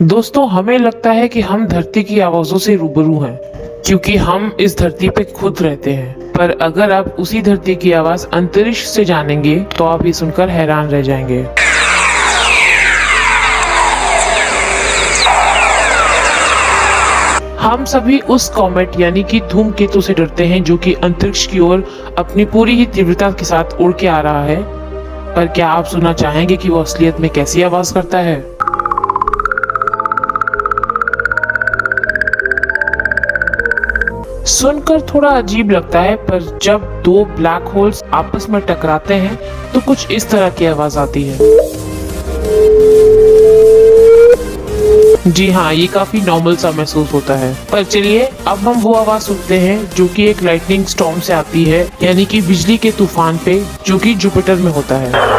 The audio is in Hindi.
दोस्तों, हमें लगता है कि हम धरती की आवाज़ों से रूबरू हैं, क्योंकि हम इस धरती पे खुद रहते हैं। पर अगर आप उसी धरती की आवाज़ अंतरिक्ष से जानेंगे तो आप ये सुनकर हैरान रह जाएंगे। हम सभी उस कॉमेट यानी कि धूमकेतु से डरते हैं जो कि अंतरिक्ष की ओर अपनी पूरी ही तीव्रता के साथ उड़ के आ रहा है। पर क्या आप सुनना चाहेंगे कि वो असलियत में कैसी आवाज़ करता है? सुनकर थोड़ा अजीब लगता है, पर जब दो ब्लैक होल्स आपस में टकराते हैं तो कुछ इस तरह की आवाज आती है। जी हाँ, ये काफी नॉर्मल सा महसूस होता है। पर चलिए अब हम वो आवाज सुनते हैं जो कि एक लाइटनिंग स्टॉर्म से आती है, यानी कि बिजली के तूफान पे, जो कि जुपिटर में होता है।